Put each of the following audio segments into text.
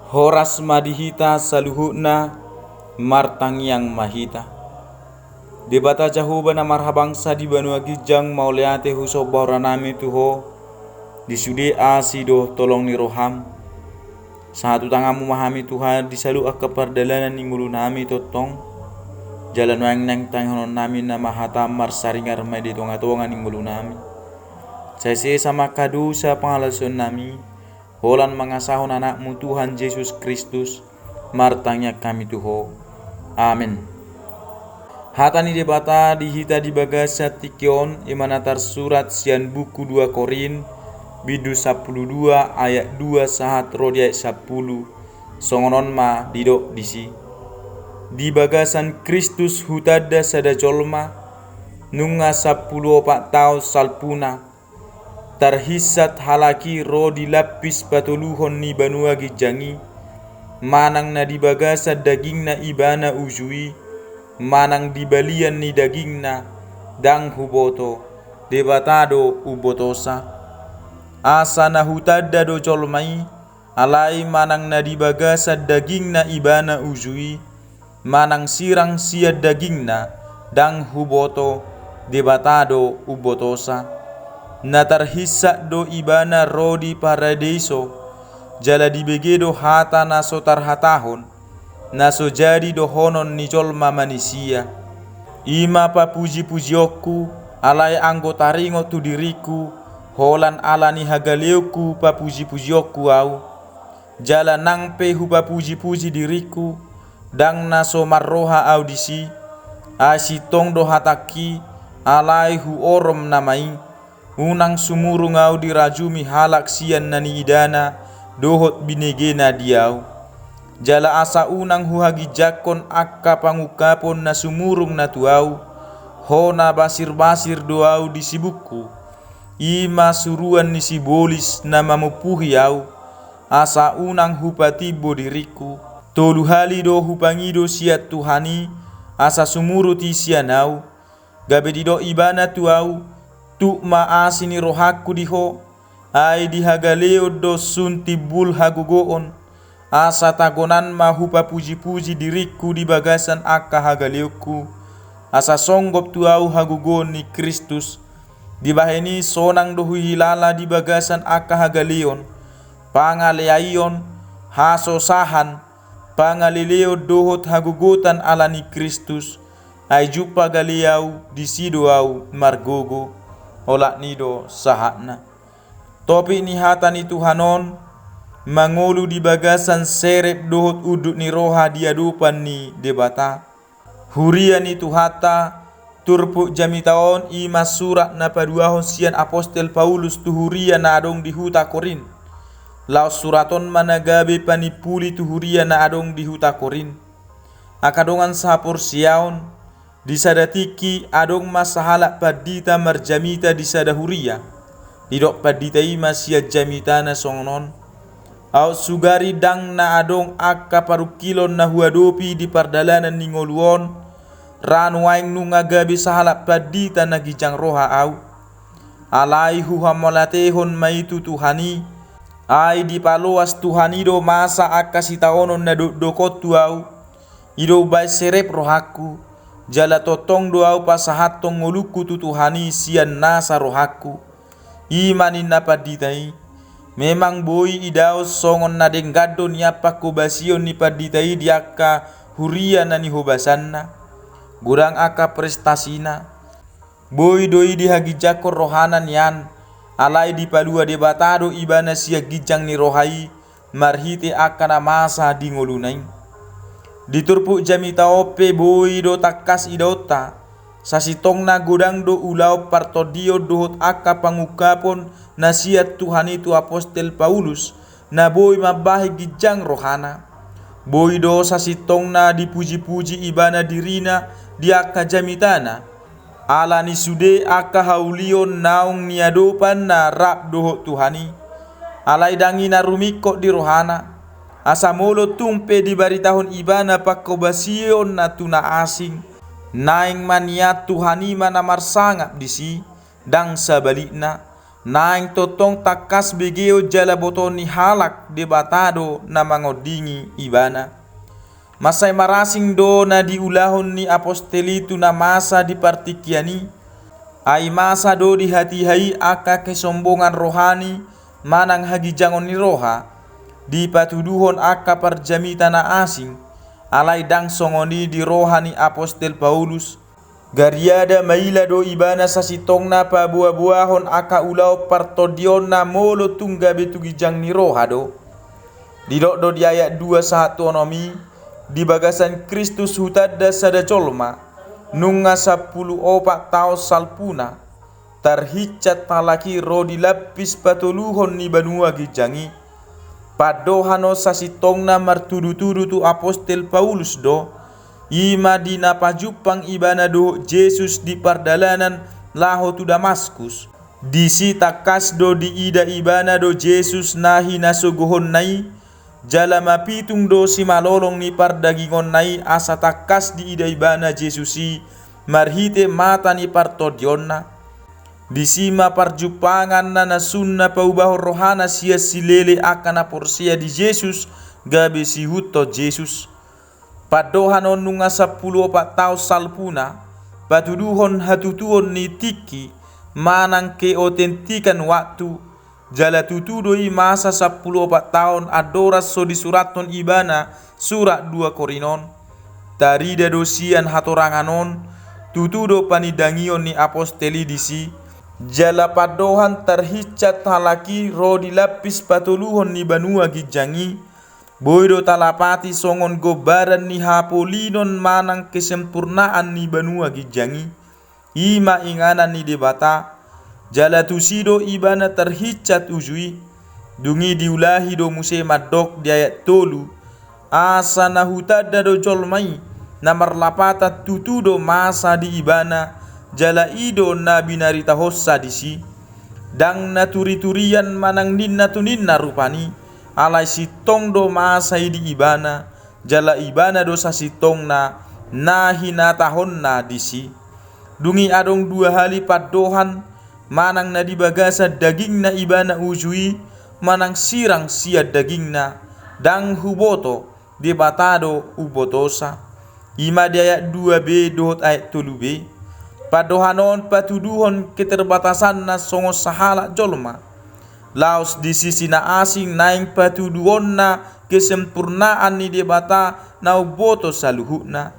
Horas madihita saluhutna martang yang mahita. Debata jahuba na marhabangsa di banua gijang mauleate huso bahranami tuho disude asido tolong ni roham. Satu tangamu mahami Tuhan disalu ak kepardalanan ni ngulu nami totong. Jalan wang nang tanghonon nami na mahatam marsaringar may ditonga-tonga ni ngulu nami. Saya sama kadu sa pangalason nami. Holan mangasahon anakmu Tuhan Yesus Kristus, martangnya kami Tuho. Amin. Hatani debata dihita di bagasa tikion imanatar surat sian buku 2 Korin bidu 12 ayat 2 sahat rodi ayat 10 songonon ma didok disi. Di bagasan Kristus hutada sada jolma nunga 10 tahun salpuna tarhisat halaki ro dilapis patuluhon ni banua gijangi manang na dibagasa daging na ibana ujui manang dibalian ni daging na dang huboto debatado ubotosa asa na hutada do jolmai alai manang na dibagasa daging na ibana ujui manang sirang sia daging na dang huboto debatado ubotosa na tarhisa do ibana rodi paradiso jala dibegedo hata naso tarhatahon naso jadi do honon ni jolma manisia ima pa puji-pujiokku alai anggota ringo tu diriku holan alani hagaleuku pa puji-pujiokku au jala nang pe hupa puji-puji diriku dang naso marroha audisi asitong do hataki alai hu orom namai unang sumuru ngau dirajumi halak sian nani idana dohot binegena diau jala asa unang huhagi jakon akka pangukapon na sumurung na tuau hona basir-basir doau disibukku ima suruan ni sibolis na mamupuhi au asa unang hupatibo diriku tolu hali do hupangido siat Tuhani asa sumuru ti sianau gabe dido ibana tuau tu maasini rohaku diho ai dihagaleo do sunti bul hagugoon asa tagonan mahupa puji-puji diriku di bagasan akka hagaleuku asa songgop tuau hagugon ni Kristus dibaheni sonang dohu hilala di bagasan akka hagaleon pangaleaion haso sahan pangalileo dohot hagugotan ala ni Kristus ai jupa galiau di sidoau margogo olak nido sahatna topi ni hata ni Tuhanon mangolu di bagasan serep dohot uduk ni roha diadupan ni debata huria ni tuhata turpu jamitaon ima surat na paduahon sian apostel Paulus tuhuria na adong di huta Korin lau suraton managabe panipuli tuhuria na adong di huta Korin akadongan sapor siaon disadatiki adong masahala padita marjamita disadahuria didok padita ima sia jamita na songnon au sugari dang na adong akka parukilon na huadopi di pardalanan ningoluon ranuaing nunga gabi sahala padita na gijang roha au alai huhamolatehon maitu Tuhani ai di paloas Tuhani do masa akka sitaonon na dokot tuau ido bai serep rohaku jala totong doau pasahatong ngoluku tutuhani sian nasa rohaku imanin napaditai memang boi idao songon na denggado niapa kobasion ni paditai diaka huria nani hobasanna gurang aka prestasina boi doi dihagijakor rohanan yan alai dipalua debatado ibana sia gijang ni rohai marhite akana masa di ngolunai diturpu jamita ope boi do takas idota sasitong na godang do ulau partodio dohot akka pangukapon nasiat Tuhan itu apostel Paulus na boi mabahi gijang rohana boi do sasitong na dipuji-puji ibana dirina di akka jamitana ala ni sude akka haulion naung niadopan na rap dohot Tuhani alai dangi na rumiko di rohana asa molo tumpe di bari tahun ibana pakobasion na tuna asing naing maniat Tuhani mana marsangap disi dang sabalikna naing totong takas begeo jala boto ni halak debatado na mangodingi ibana. Masay marasing do na diulahon ni apostelitu na masa di partikiani, ay masa do di hati-hai aka kesombongan rohani manang hagijangon ni roha, di patuduhon aka parjamita na asing, alay dang songoni di rohani apostel Paulus, gariada maila do ibana sa sitong na pabuah-buahon aka ulaw partodion na molo tungga betugijang ni roha do. Didok do di ayat 21 onomi, di bagasan Kristus hutadda sada colma nunga 10 tahun salpuna tarhicat talaki ro dilapis patuluhon ni banua gijangi padohano sasitongna martudu-tudu tu apostel Paulus do ima dina pajupang ibana do Jesus di pardalanan laho tu Damaskus disi takas do di ida ibana do Jesus nahi nasogohon nai jala mapitung do si malolong ni pardagingon nai asa takas di ida ibana Jesusi marhite mata ni partodionna disima parjupangan na nasunna paubah rohana sia silele akana porsia di Jesus gabe si huto Jesus padohanon nunga 10 tahun salpuna patuduhon hatutuon ni tiki manang keotentikan waktu jala tutudoi masa 10 tahun adoras so disuraton ibana surat 2 Korinon tarida dosian hatoranganon tutudo panidangion ni aposteli disi jala padohan terhicat halaki ro dilapis patuluhon ni banua gijangi boydo talapati songon gobaran ni hapolinon manang kesempurnaan ni banua gijangi ima inganan ni debata jala tusido ibana terhicat ujui dungi diulahi do muse madok di ayat tolu asa nahutada do jolmai namar lapata tutudo masa di ibana jala ido na binarita hossa disi dang naturi-turian manang ninna tuninna rupani alai sitong do masa di ibana jala ibana do sa sitong na nahina tahon na disi dungi adong 2 hali padohan manang na dibagasa daging na ibana ujui manang sirang sia daging na dang huboto debatado ubotosa ima daya 2b dot ayat 3b padohanon patuduhon keterbatasan na songo sahala jolma laos di sisi na asing naing patuduhon na kesempurnaan ni debata na uboto saluhuna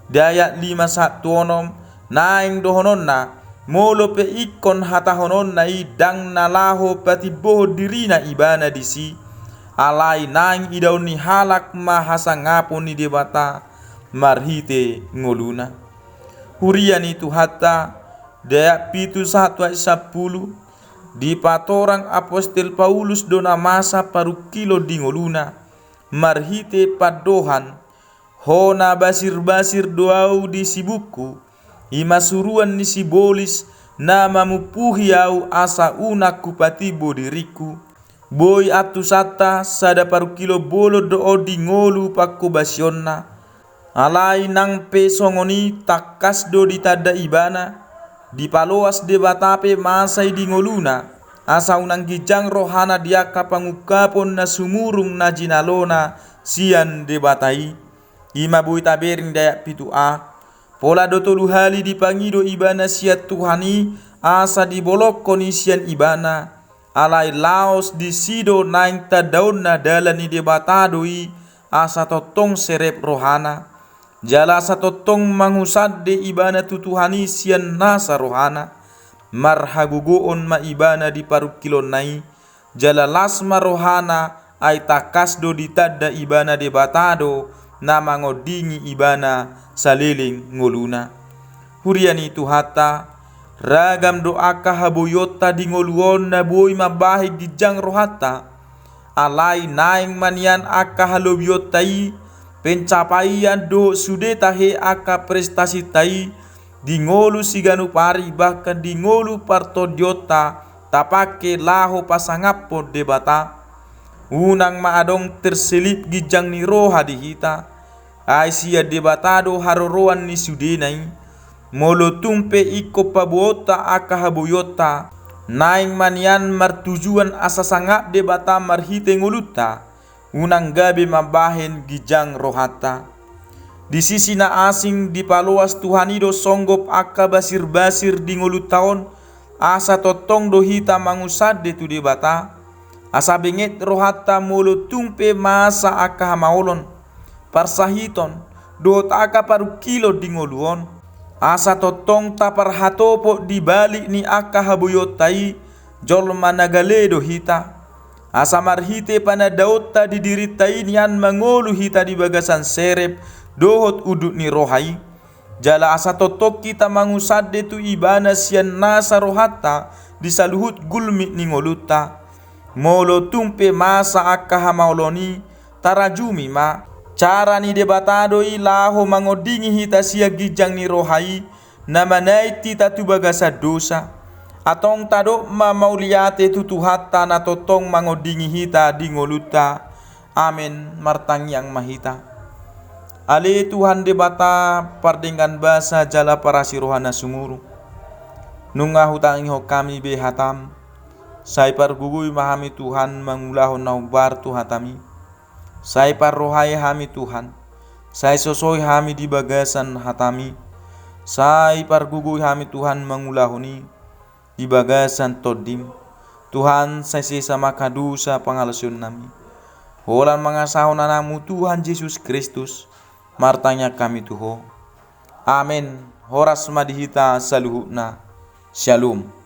daya 51 onom naing dohonon na molo pe ikon hatahonon na idang nalaho patiboh diri na ibana disi alai naing idaw ni halak mahasangapon ni debata marhite ngoluna hurian itu hatta daya 7:1-10 di patorang apostel Paulus dona masa paru kilo di ngoluna marhite padohan hona basir-basir doau di sibuku ima suruan ni sibolis nama mupuhi au asa una kupatibo diriku boy atu sata sada paru kilo bolo do di ngolu pakko basionna alai nang pe songoni takas do ditada ibana di paloas de batape masai di ngoluna asa unang gijang rohana dia kapangukapon na sumurung na jinalona sian de batai ima boy tabering dayak 7a pola do tolu hali dipangido ibana siat Tuhani asa dibolok konisian ibana alai laos di sido naing tadaun na dalani debatadoi asa totong serep rohana jala asa totong mangusad de ibana tutuhani sian nasa rohana marhagugoon ma ibana di parukilon nai jala lasma rohana ay takas do ditadda ibana debatado na mangodingi ibana saliling ngoluna hurian itu hatta ragam doa kahaboyota di ngoluon na boy mabahig gijang rohata alai naing manian aka halobiotai pencapaian do sudeta he aka prestasi tai di ngolu siganu pari bahkan di ngolu partodiota tapake laho pasangapo debata unang maadong terselip gijang ni roha di hita ay siya debatado haroroan ni sudenay molo tumpe iko pabuota akahabuyota Naing manian martujuan asa sangap de bata marhite nguluta, unang gabi mabahen gijang rohata. Di sisi na asing di paluas Tuhan ido songgop akka basir-basir di ngulutaon, asa totong do hita mangusad de tu de bata, asa benget rohata mulu tumpe masa akka hamaolon, parsahiton, do taka paru kilo di ngoluon, asa totong tapar hatopo di balik ni akka habuyot tai, jol managale do hita. Asa marhite pana dautta di diri tai nian mangolu hita di bagasan serep, dohot uduk ni rohai. Jala asa totok kita mangusad de tu ibana sian nasa rohata di saluhut gulmi ni ngoluta. Molo tumpe masa akka hamaoloni tarajumi ma. Cara ni debatado ilaho mangodingi hita sia gijang ni rohai na manaiti tatu bagasa dosa. Atong tado mamauliate tutuhata na totong mangodingi hita di ngoluta. Amin martang yang mahita. Ale Tuhan debata pardenggan basa jala parasi rohana sumuru. Nunga hutang iho kami behatam. Sai pargugui mahami Tuhan mangulahon naubar tuhatami. Sai parrohai hami Tuhan. Sai sosoi hami di bagasan hatami. Sai pargugui hami Tuhan mangulahoni di bagasan todim. Tuhan sai sisa makadusa pangalasun nami. Holan mangasahon anamu Tuhan Yesus Kristus. Martanya kami Tuho. Amin. Horas madihita saluhuna. Shalom.